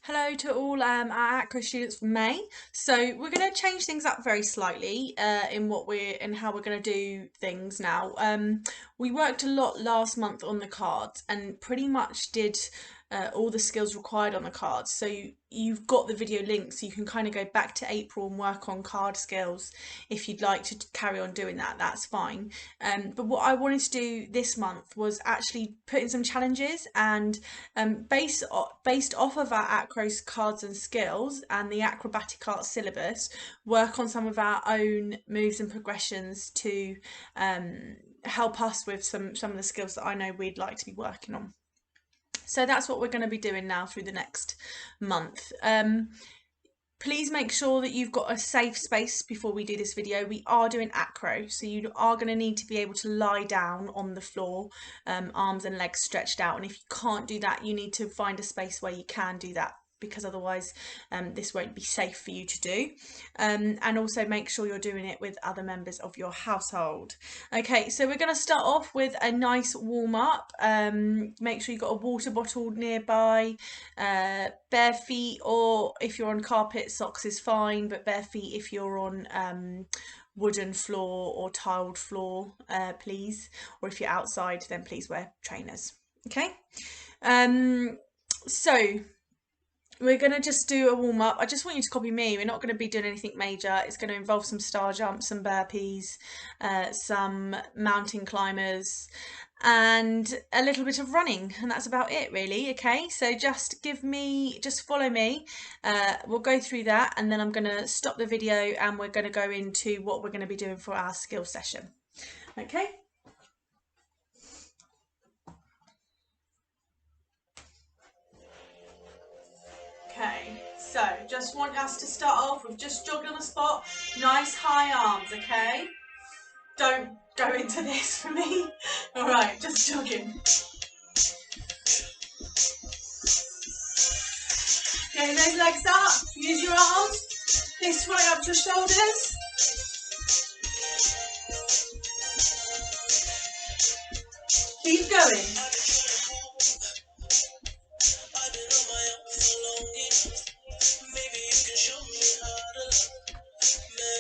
Hello to all our acro students from May. So we're going to change things up very slightly in how we're going to do things now. We worked a lot last month on the cards and pretty much did all the skills required on the cards. So you've got the video links, so you can kind of go back to April and work on card skills if you'd like to carry on doing that. That's fine. But what I wanted to do this month was actually put in some challenges and based off of our acros cards and skills and the acrobatic arts syllabus, work on some of our own moves and progressions to help us with some of the skills that I know we'd like to be working on. So that's what we're going to be doing now through the next month. Please make sure that you've got a safe space before we do this video. We are doing acro, so you are going to need to be able to lie down on the floor, arms and legs stretched out. And if you can't do that, you need to find a space where you can do that, because otherwise this won't be safe for you to do. And also make sure you're doing it with other members of your household. Okay, so we're going to start off with a nice warm up. Make sure you've got a water bottle nearby, bare feet, or if you're on carpet, socks is fine, but bare feet if you're on wooden floor or tiled floor, please. Or if you're outside, then please wear trainers. Okay, so we're going to just do a warm up. I just want you to copy me. We're not going to be doing anything major. It's going to involve some star jumps, some burpees, some mountain climbers, and a little bit of running, and that's about it really. Okay, so just follow me. We'll go through that, and then I'm going to stop the video and we're going to go into what we're going to be doing for our skill session. Okay. Okay, so just want us to start off with just jogging on the spot, nice high arms, okay? Don't go into this for me. All right, just jogging. Getting those legs up, use your arms, lift right up to your shoulders. Keep going.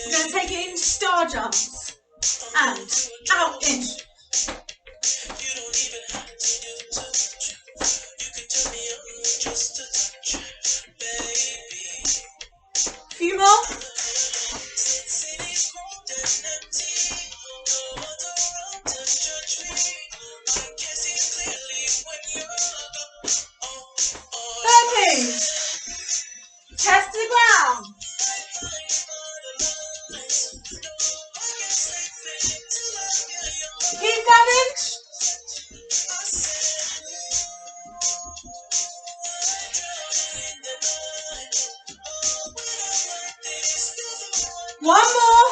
We're going to take it into star jumps and out in. Few more. Burpees. Chest to the ground. Keep going. One more.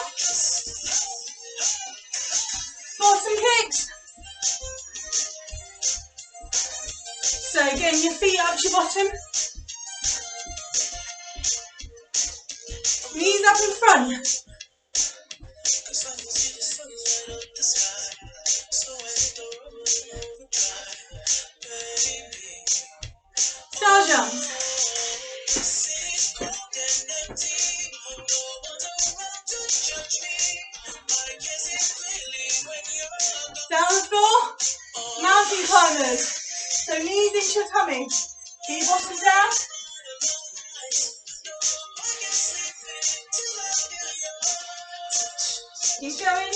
Bottom kicks. So getting your feet up to your bottom. Knees up in front. Star jumps. Down the floor. Mountain climbers. So knees into your tummy. Keep your bottom down. Keep going.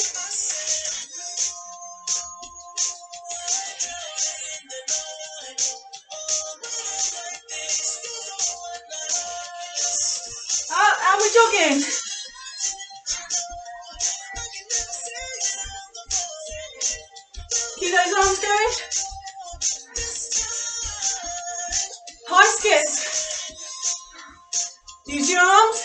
Up and we're jogging. Keep those arms going. High skips. Use your arms.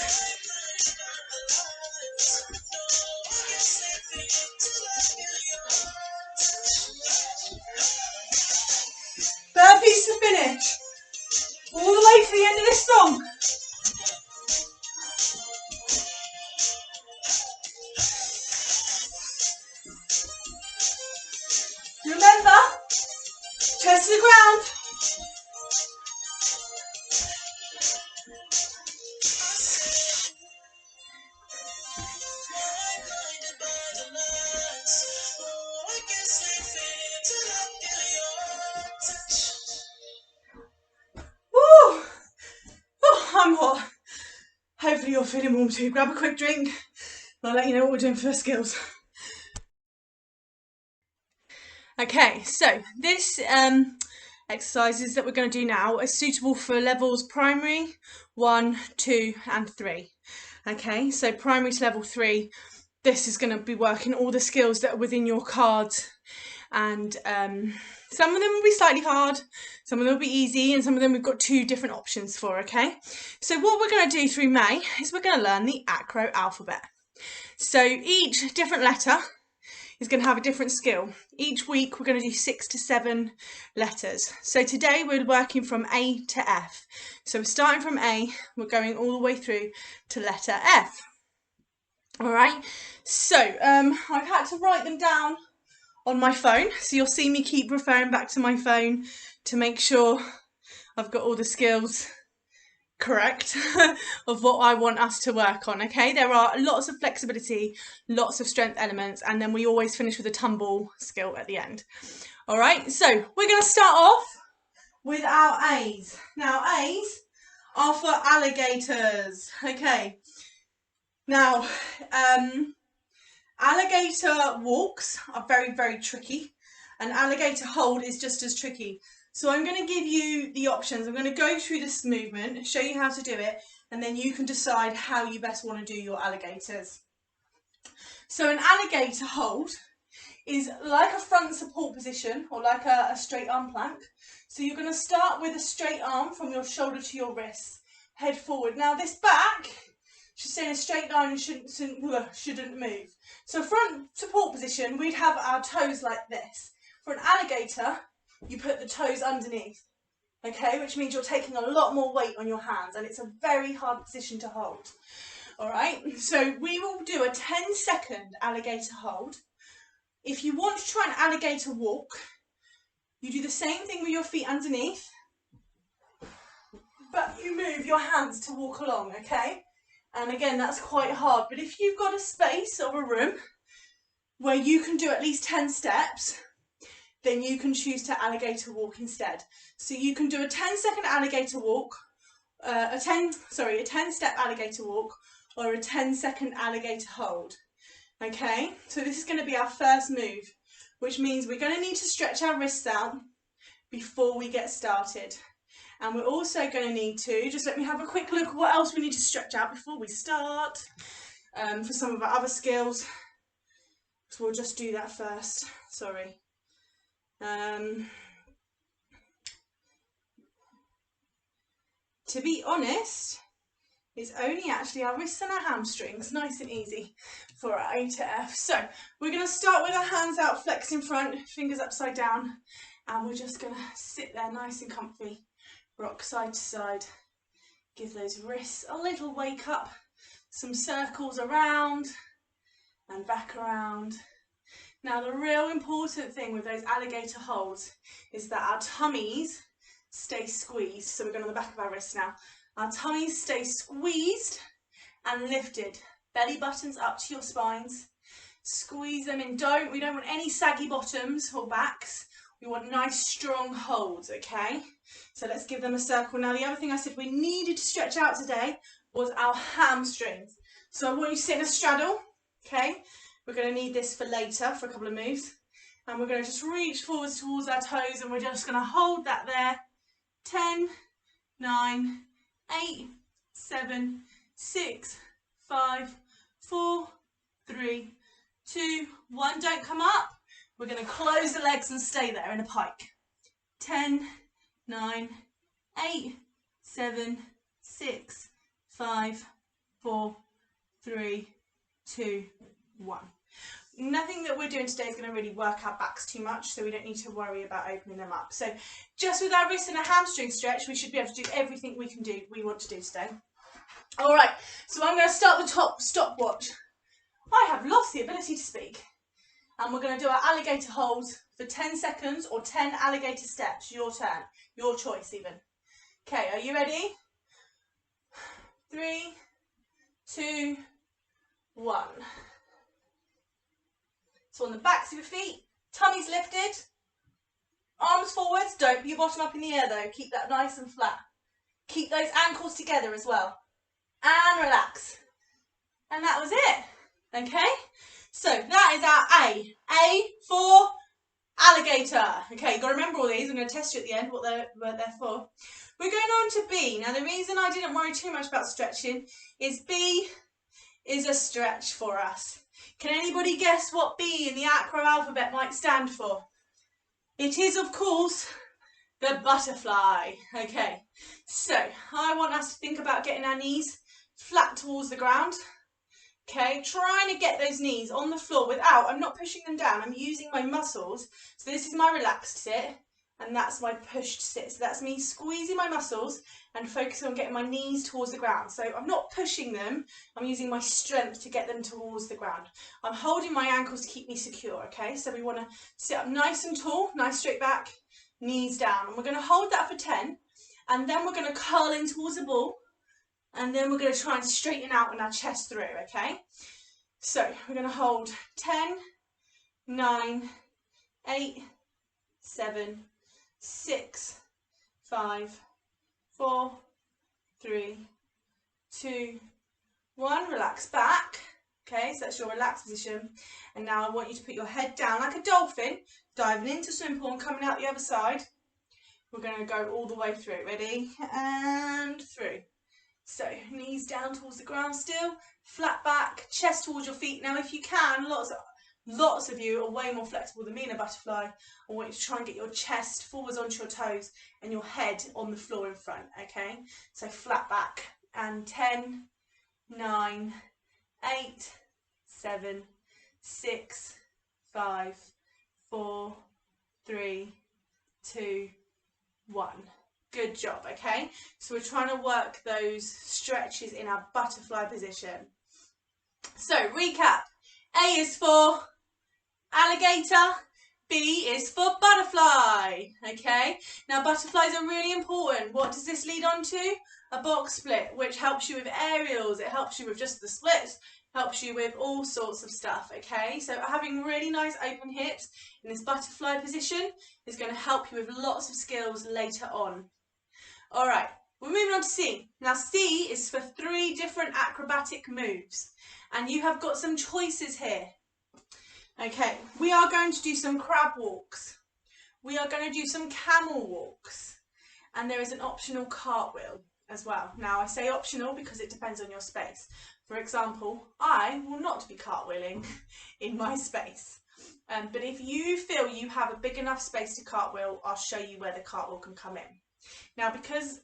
Burpees to finish. All the way to the end of this song. Remember, chest to the ground. hopefully you're feeling warm too. Grab a quick drink. I'll let you know what we're doing for skills. Okay, so this exercises that we're going to do now are suitable for levels primary, 1, 2 and 3. Okay, so primary to level 3, this is going to be working all the skills that are within your cards, and some of them will be slightly hard, some of them will be easy, and some of them we've got 2 different options for. Okay, so what we're going to do through May is we're going to learn the acro alphabet. So each different letter is going to have a different skill. Each week we're going to do 6 to 7 letters. So today we're working from A to F. So we're starting from A, we're going all the way through to letter F. Alright, so I've had to write them down on my phone, so you'll see me keep referring back to my phone to make sure I've got all the skills correct of what I want us to work on. Okay, there are lots of flexibility, lots of strength elements, and then we always finish with a tumble skill at the end. All right, so we're going to start off with our A's. Now A's are for alligators. Okay, now alligator walks are very, very tricky, and alligator hold is just as tricky. So I'm going to give you the options. I'm going to go through this movement, show you how to do it, and then you can decide how you best want to do your alligators. So an alligator hold is like a front support position, or like a straight arm plank. So you're going to start with a straight arm from your shoulder to your wrist, head forward. Now this back should stay in a straight line and shouldn't move. So front support position, we'd have our toes like this. For an alligator, you put the toes underneath, okay, which means you're taking a lot more weight on your hands, and it's a very hard position to hold. All right, so we will do a 10-second alligator hold. If you want to try an alligator walk, you do the same thing with your feet underneath, but you move your hands to walk along, okay? And again, that's quite hard, but if you've got a space or a room where you can do at least 10 steps, then you can choose to alligator walk instead. So you can do a 10-second alligator walk, a 10-step alligator walk, or a 10-second alligator hold. Okay, so this is going to be our first move, which means we're going to need to stretch our wrists out before we get started. And we're also going to need to, just let me have a quick look at what else we need to stretch out before we start, for some of our other skills. So we'll just do that first, sorry. To be honest, it's only actually our wrists and our hamstrings, nice and easy for our A to F. So we're going to start with our hands out, flex in front, fingers upside down, and we're just going to sit there nice and comfy, rock side to side, give those wrists a little wake up, some circles around and back around. Now the real important thing with those alligator holds is that our tummies stay squeezed. So we're going on the back of our wrists now. Our tummies stay squeezed and lifted. Belly buttons up to your spines. Squeeze them in. We don't want any saggy bottoms or backs. We want nice strong holds, okay? So let's give them a circle. Now the other thing I said we needed to stretch out today was our hamstrings. So I want you to sit in a straddle, okay? We're going to need this for later, for a couple of moves. And we're going to just reach forwards towards our toes, and we're just going to hold that there. 10, 9, 8, 7, 6, 5, 4, 3, 2, 1. Don't come up. We're going to close the legs and stay there in a pike. 10, 9, 8, 7, 6, 5, 4, 3, 2, 1. Nothing that we're doing today is going to really work our backs too much, so we don't need to worry about opening them up. So just with our wrist and a hamstring stretch, we should be able to do everything we want to do today. All right, so I'm going to start the top stopwatch. I have lost the ability to speak. And we're going to do our alligator holds for 10 seconds or 10 alligator steps. Your turn, your choice even. Okay, are you ready? 3, 2, 1. So on the backs of your feet, tummies lifted, arms forwards. Don't put your bottom up in the air though. Keep that nice and flat. Keep those ankles together as well. and relax. And that was it. Okay, so that is our A. A for alligator. Okay, you've got to remember all these. I'm going to test you at the end what they're for. We're going on to B. Now, the reason I didn't worry too much about stretching is B is a stretch for us. Can anybody guess what B in the acro alphabet might stand for? It is, of course, the butterfly. Okay, so I want us to think about getting our knees flat towards the ground. Okay, trying to get those knees on the floor without, I'm not pushing them down, I'm using my muscles. So this is my relaxed sit, and that's my pushed sit. So that's me squeezing my muscles and focusing on getting my knees towards the ground. So I'm not pushing them, I'm using my strength to get them towards the ground. I'm holding my ankles to keep me secure, okay? So we want to sit up nice and tall, nice straight back, knees down. And we're going to hold that for 10, and then we're going to curl in towards the ball. And then we're going to try and straighten out on our chest through, okay? So we're going to hold 10, 9, 8, 7, 6, 5, 4, 3, 2, 1. Relax back. Okay, so that's your relaxed position. And now I want you to put your head down like a dolphin, diving into swim pool and coming out the other side. We're going to go all the way through. Ready? And through. So knees down towards the ground still, flat back, chest towards your feet. Now if you can, lots of you are way more flexible than me in a butterfly. I want you to try and get your chest forwards onto your toes and your head on the floor in front, okay? So flat back, and 10, 9, 8, 7, 6, 5, 4, 3, 2, 1. Good job, okay? So we're trying to work those stretches in our butterfly position. So recap. A is for alligator, B is for butterfly, okay? Now butterflies are really important. What does this lead on to? A box split, which helps you with aerials, it helps you with just the splits, helps you with all sorts of stuff, okay? So having really nice open hips in this butterfly position is going to help you with lots of skills later on. All right, we're moving on to C. Now C is for 3 different acrobatic moves, and you have got some choices here. Okay, we are going to do some crab walks. We are going to do some camel walks, and there is an optional cartwheel as well. Now I say optional because it depends on your space. For example, I will not be cartwheeling in my space. But if you feel you have a big enough space to cartwheel, I'll show you where the cartwheel can come in. Now because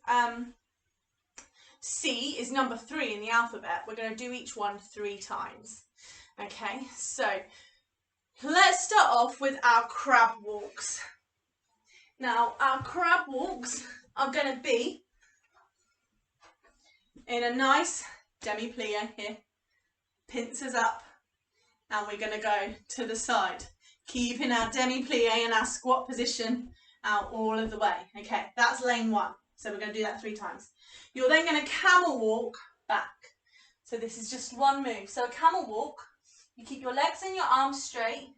C is number 3 in the alphabet, we're going to do each one 3 times. Okay, so let's start off with our crab walks. Now our crab walks are going to be in a nice demi-plie here, pincers up, and we're going to go to the side, keeping our demi-plie in our squat position out all of the way. Okay, that's lane 1. So we're going to do that 3 times. You're then going to camel walk back. So this is just one move. So a camel walk, you keep your legs and your arms straight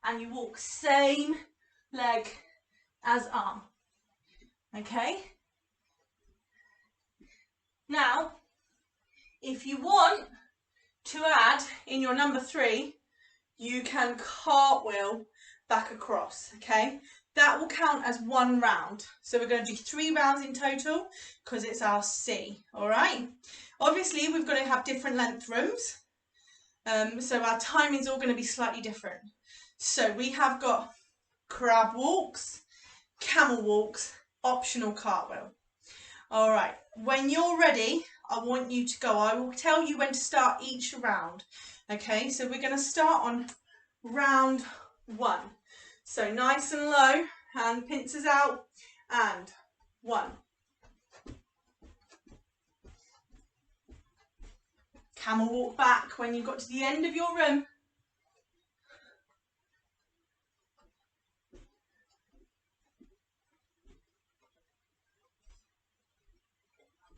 and you walk same leg as arm. Okay? Now, if you want to add in your number 3, you can cartwheel back across, okay? That will count as 1 round. So we're going to do 3 rounds in total because it's our C, all right? Obviously, we've got to have different length rooms. So our timing's all going to be slightly different. So we have got crab walks, camel walks, optional cartwheel. All right, when you're ready, I want you to go. I will tell you when to start each round. Okay, so we're going to start on round 1. So nice and low, hand pincers out, and 1. Camel walk back when you've got to the end of your room.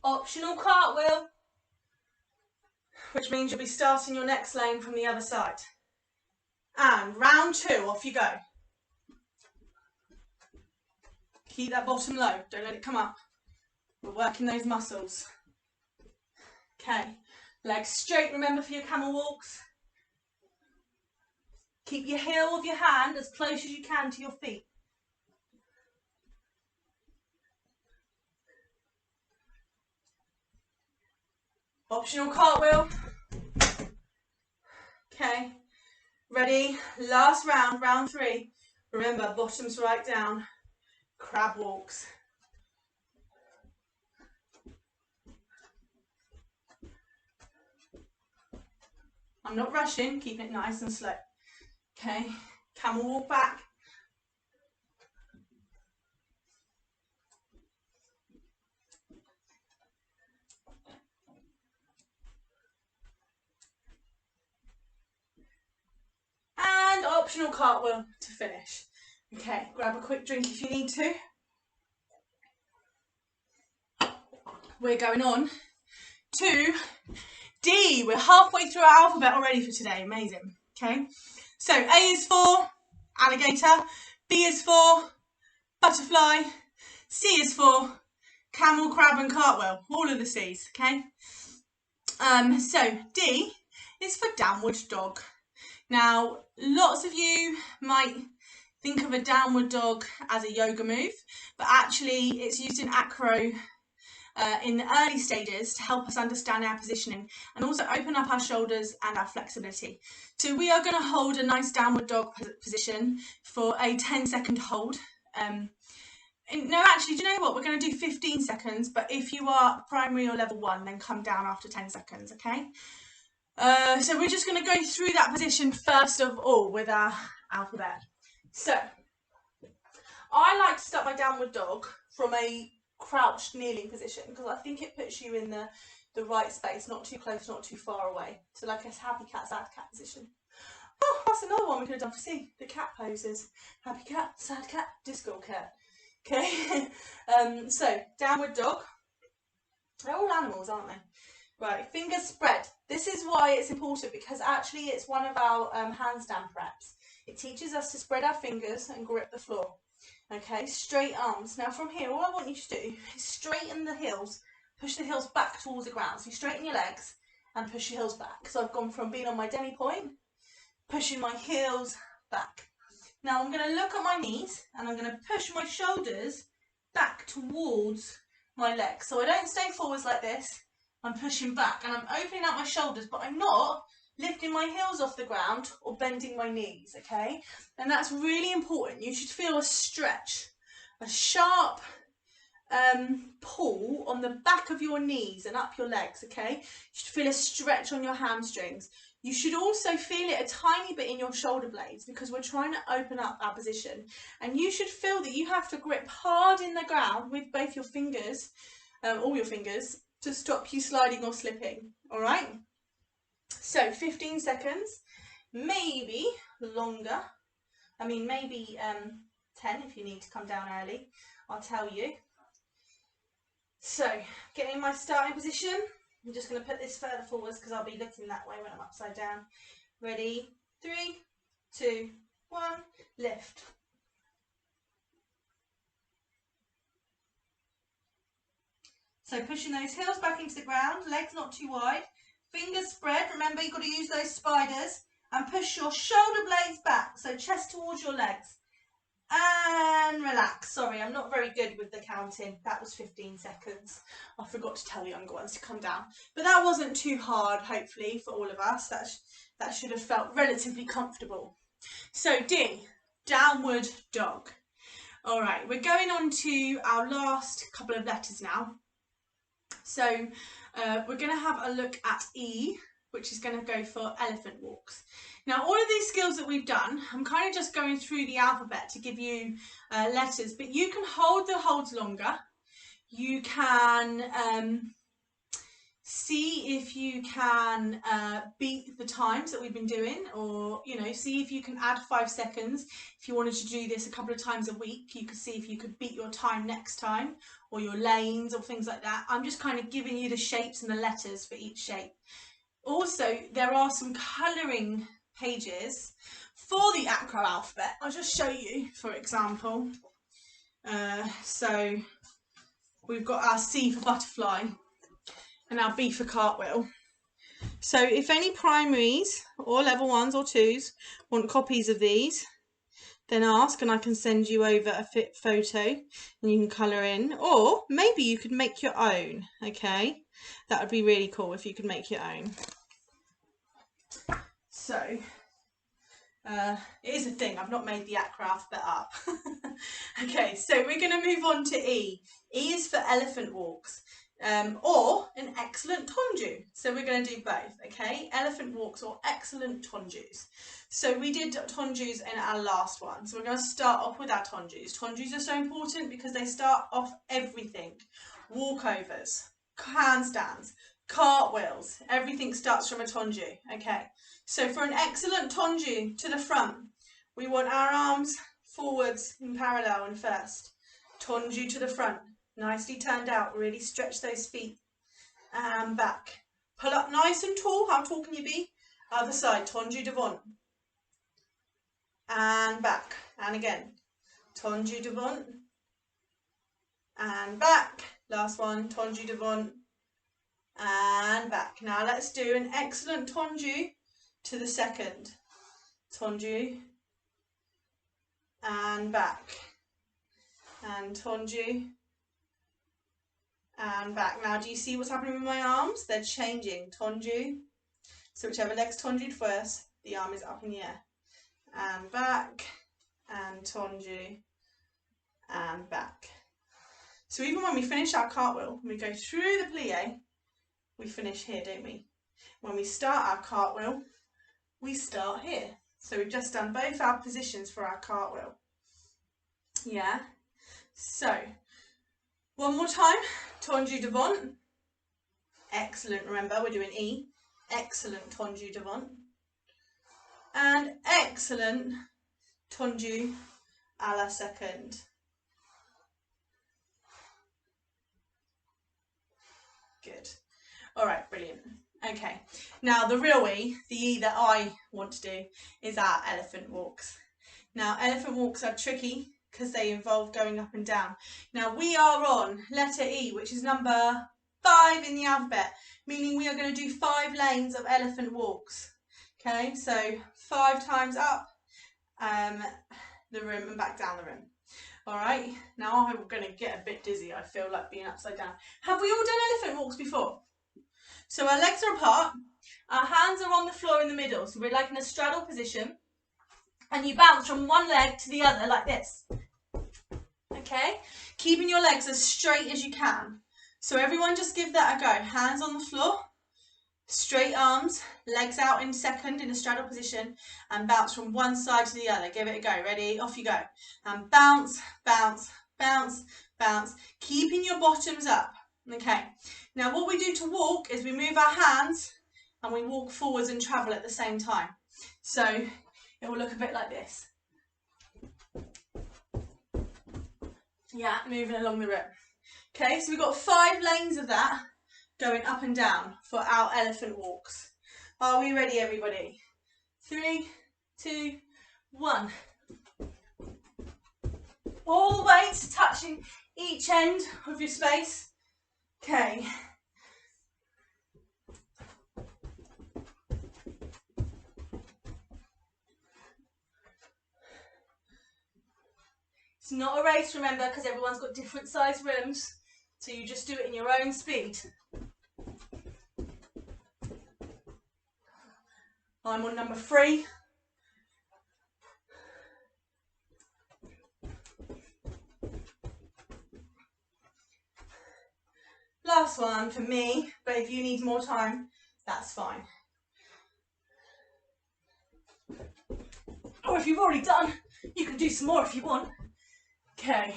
Optional cartwheel, which means you'll be starting your next lane from the other side. And round 2, off you go. Keep that bottom low, don't let it come up. We're working those muscles. Okay, legs straight, remember, for your camel walks. Keep your heel of your hand as close as you can to your feet. Optional cartwheel. Okay, ready, last round, round 3. Remember, bottoms right down, crab walks. I'm not rushing, keeping it nice and slow. Okay, camel walk back. And optional cartwheel to finish. Okay, grab a quick drink if you need to. We're going on to D. We're halfway through our alphabet already for today. Amazing. Okay, so A is for alligator, B is for butterfly, C is for camel, crab and cartwheel. All of the C's, okay? So D is for downward dog. Now, lots of you might think of a downward dog as a yoga move, but actually it's used in acro in the early stages to help us understand our positioning and also open up our shoulders and our flexibility. So we are going to hold a nice downward dog position for a 10-second hold. No, actually, do you know what? We're going to do 15 seconds, but if you are primary or level 1, then come down after 10 seconds, okay? So we're just going to go through that position first of all with our alphabet. So, I like to start my downward dog from a crouched kneeling position because I think it puts you in the right space, not too close, not too far away. So like a happy cat, sad cat position. Oh, that's another one we could have done for C, the cat poses. Happy cat, sad cat, disco cat. Okay, so downward dog. They're all animals, aren't they? Right, fingers spread. This is why it's important because actually it's one of our handstand preps. It teaches us to spread our fingers and grip the floor. Okay, straight arms. Now from here, all I want you to do is straighten the heels, push the heels back towards the ground. So you straighten your legs and push your heels back. So I've gone from being on my demi point, pushing my heels back. Now I'm going to look at my knees and I'm going to push my shoulders back towards my legs. So I don't stay forwards like this. I'm pushing back and I'm opening up my shoulders, but I'm not lifting my heels off the ground or bending my knees, okay? And that's really important. You should feel a stretch, a sharp pull on the back of your knees and up your legs, okay? You should feel a stretch on your hamstrings. You should also feel it a tiny bit in your shoulder blades because we're trying to open up our position. And you should feel that you have to grip hard in the ground with both your fingers, all your fingers, to stop you sliding or slipping, all right? So 15 seconds, maybe longer. I mean, maybe 10 if you need to come down early, I'll tell you. So, get in my starting position. I'm just going to put this further forwards because I'll be looking that way when I'm upside down. Ready? 3, 2, 1, lift. So pushing those heels back into the ground, legs not too wide, fingers spread. Remember, you've got to use those spiders and push your shoulder blades back. So chest towards your legs. And relax. Sorry, I'm not very good with the counting. That was 15 seconds. I forgot to tell younger ones to come down. But that wasn't too hard, hopefully, for all of us. That should have felt relatively comfortable. So D, downward dog. All right, we're going on to our last couple of letters now. So we're going to have a look at E, which is going to go for elephant walks. Now, all of these skills that we've done, I'm kind of just going through the alphabet to give you letters, but you can hold the holds longer. You can see if you can beat the times that we've been doing, or, you know, see if you can add 5 seconds. If you wanted to do this a couple of times a week, you could see if you could beat your time next time, or your lanes or things like that. I'm just kind of giving you the shapes and the letters for each shape. Also, there are some colouring pages for the acro alphabet. I'll just show you, for example. So we've got our C for butterfly. And now B for cartwheel. So if any primaries or level 1s or 2s want copies of these, then ask and I can send you over a fit photo and you can colour in, or maybe you could make your own. Okay, that would be really cool if you could make your own. So it is a thing, I've not made the acro alphabet up. Okay, so we're going to move on to E. E is for elephant walks, or an excellent tonju. So we're going to do both, okay? Elephant walks or excellent tonjus. So we did tonjus in our last one. So we're going to start off with our tonjus. Tonjus are so important because they start off everything. Walkovers, handstands, cartwheels, everything starts from a tonju, okay? So for an excellent tonju to the front, we want our arms forwards in parallel and first. Tonju to the front, nicely turned out, really stretch those feet. And back. Pull up nice and tall, how tall can you be? Other side, tonju devant. And back, and again. Tonju devant. And back. Last one, tonju devant. And back. Now let's do an excellent tonju to the second. Tonju. And back. And tonju. And back. Now do you see what's happening with my arms? They're changing. Tonju. So whichever leg's tonjued first, the arm is up in the air. And back. And tonju. And back. So even when we finish our cartwheel, we go through the plie, we finish here, don't we? When we start our cartwheel, we start here. So we've just done both our positions for our cartwheel. Yeah. So one more time. Tonju devant. Excellent. Remember, we're doing E. Excellent tonju devant. And excellent tonju a la second. Good. All right, brilliant. Okay, now the real E, the E that I want to do, is our elephant walks. Now, elephant walks are tricky because they involve going up and down. Now, we are on letter E, which is number 5 in the alphabet, meaning we are going to do 5 lanes of elephant walks. Okay, so 5 times up the room and back down the room. All right, now I'm going to get a bit dizzy. I feel like being upside down. Have we all done elephant walks before? So our legs are apart, our hands are on the floor in the middle, so we're like in a straddle position, and you bounce from one leg to the other like this. Okay, keeping your legs as straight as you can. So everyone just give that a go. Hands on the floor, straight arms, legs out in second in a straddle position, and bounce from one side to the other. Give it a go. Ready? Off you go. And bounce, bounce, bounce, bounce, keeping your bottoms up. Okay, now what we do to walk is we move our hands and we walk forwards and travel at the same time. So it will look a bit like this. Yeah, moving along the room. Okay, so we've got 5 lanes of that going up and down for our elephant walks. Are we ready, everybody? 3, 2, 1. All the weights touching each end of your space. Okay. It's not a race, remember, because everyone's got different size rooms, so you just do it in your own speed. I'm on number 3. Last one for me, but if you need more time, that's fine. Or if you've already done, you can do some more if you want. Okay,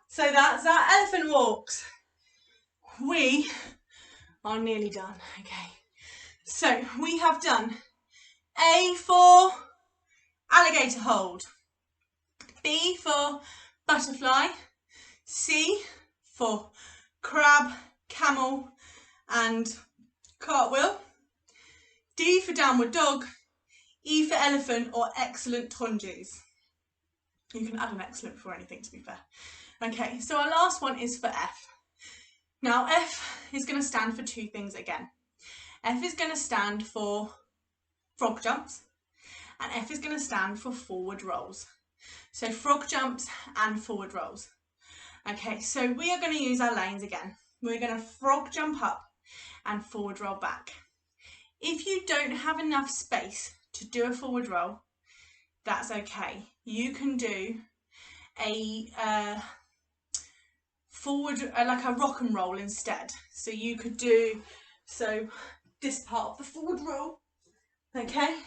so that's our elephant walks. We are nearly done. Okay, so we have done A for alligator hold, B for butterfly, C for crab, camel and cartwheel, D for downward dog, E for elephant or excellent tonjus. You can add an excellent for anything, to be fair. Okay, so our last one is for F. Now F is going to stand for two things again. F is going to stand for frog jumps, and F is going to stand for forward rolls. So frog jumps and forward rolls. Okay, so we are going to use our lanes again. We're going to frog jump up and forward roll back. If you don't have enough space to do a forward roll, that's okay. You can do a forward, like a rock and roll instead. So you could do, this part of the forward roll, okay?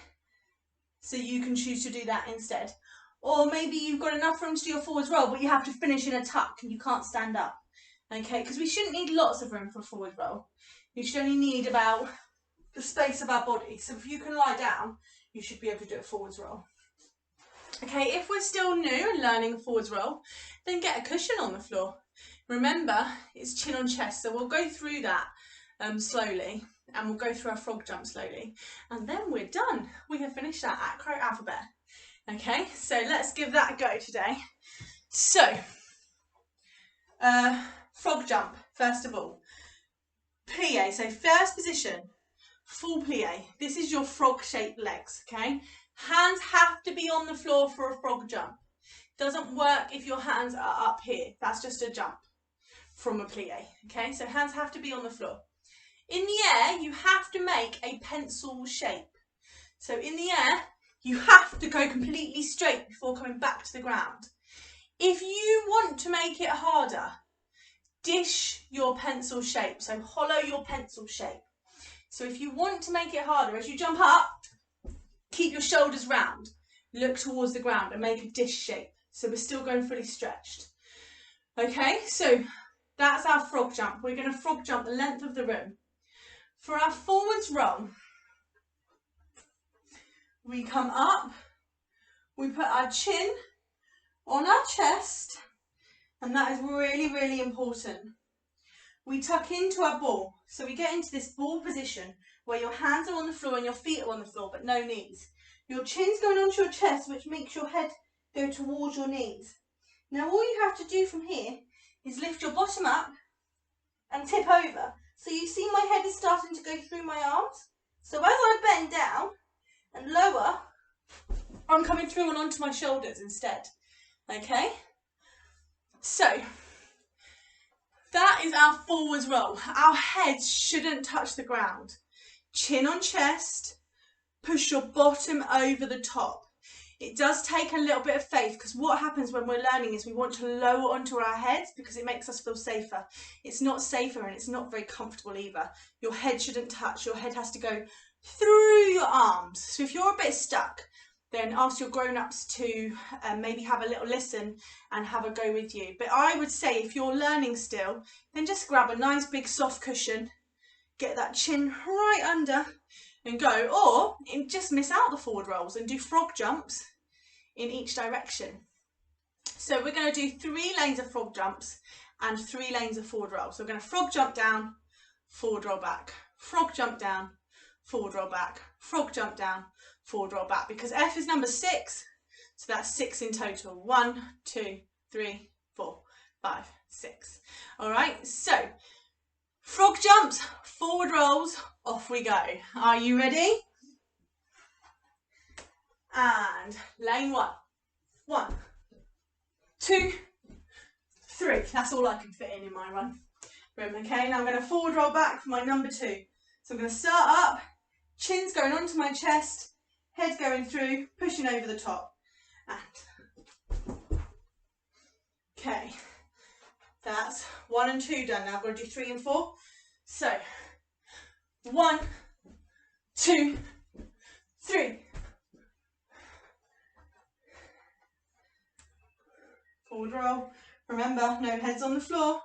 So you can choose to do that instead. Or maybe you've got enough room to do your forwards roll, but you have to finish in a tuck and you can't stand up, okay? Because we shouldn't need lots of room for a forward roll. You should only need about the space of our body. So if you can lie down, you should be able to do a forwards roll. Okay, if we're still new and learning a forwards roll, then get a cushion on the floor. Remember, it's chin on chest, so we'll go through that slowly, and we'll go through our frog jump slowly, and then we're done. We have finished our acro alphabet. Okay, so let's give that a go today. So, frog jump, first of all. Plie, so first position, full plie. This is your frog-shaped legs, okay? Hands have to be on the floor for a frog jump. Doesn't work if your hands are up here. That's just a jump from a plie, okay? So hands have to be on the floor. In the air, you have to make a pencil shape. So in the air, you have to go completely straight before coming back to the ground. If you want to make it harder, dish your pencil shape. So hollow your pencil shape. So if you want to make it harder, as you jump up, keep your shoulders round. Look towards the ground and make a dish shape. So we're still going fully stretched. Okay, so that's our frog jump. We're going to frog jump the length of the room. For our forwards roll, we come up, we put our chin on our chest, and that is really, really important. We tuck into our ball, so we get into this ball position where your hands are on the floor and your feet are on the floor, but no knees. Your chin's going onto your chest, which makes your head go towards your knees. Now all you have to do from here is lift your bottom up and tip over. So you see my head is starting to go through my arms. So as I bend down and lower, I'm coming through and onto my shoulders instead. Okay? So that is our forwards roll. Our heads shouldn't touch the ground. Chin on chest, push your bottom over the top. It does take a little bit of faith, because what happens when we're learning is we want to lower onto our heads because it makes us feel safer. It's not safer and it's not very comfortable either. Your head shouldn't touch. Your head has to go through your arms. So if you're a bit stuck, then ask your grown-ups to maybe have a little listen and have a go with you. But I would say if you're learning still, then just grab a nice big soft cushion, get that chin right under and go, or just miss out the forward rolls and do frog jumps in each direction. So we're going to do 3 lanes of frog jumps and 3 lanes of forward rolls. So we're going to frog jump down, forward roll back, frog jump down, forward roll back, frog jump down, forward roll back, because F is number 6, so that's 6 in total. 1, 2, 3, 4, 5, 6. All right, so frog jumps, forward rolls, off we go. Are you ready? And lane 1. 1, 2, 3. That's all I can fit in my room. Okay, now I'm going to forward roll back for my number 2. So I'm going to start up, chin's going onto my chest, head going through, pushing over the top. And okay, that's 1 and 2 done. Now I've got to do 3 and 4. So 1, 2, 3. Forward roll. Remember, no heads on the floor.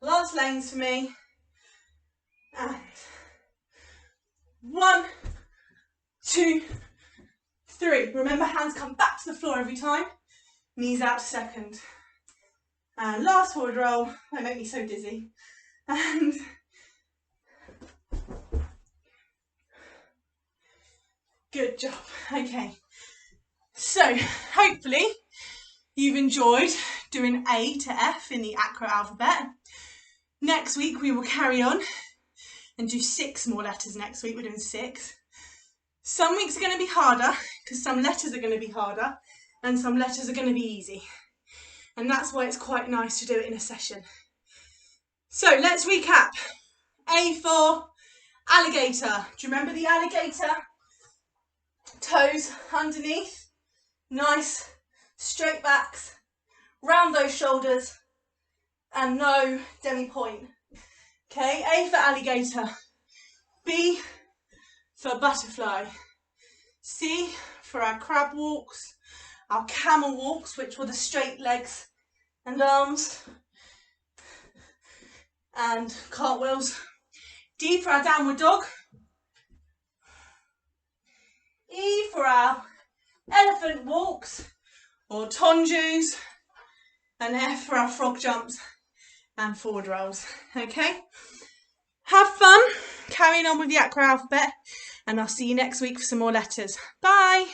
Last lanes for me. And 1, 2, 3. Remember, hands come back to the floor every time. Knees out second. And last forward roll. They make me so dizzy. And good job. Okay. So hopefully you've enjoyed doing A to F in the acro alphabet. Next week we will carry on and do 6 more letters next week. We're doing 6. Some weeks are going to be harder because some letters are going to be harder and some letters are going to be easy. And that's why it's quite nice to do it in a session. So let's recap. A for alligator. Do you remember the alligator? Toes underneath, nice straight backs, round those shoulders, and no demi-point. Okay, A for alligator, B for butterfly, C for our crab walks, our camel walks, which were the straight legs and arms, and cartwheels, D for our downward dog, E for our elephant walks or tonjus, and F for our frog jumps and forward rolls. Okay, have fun carrying on with the acro alphabet, and I'll see you next week for some more letters. Bye.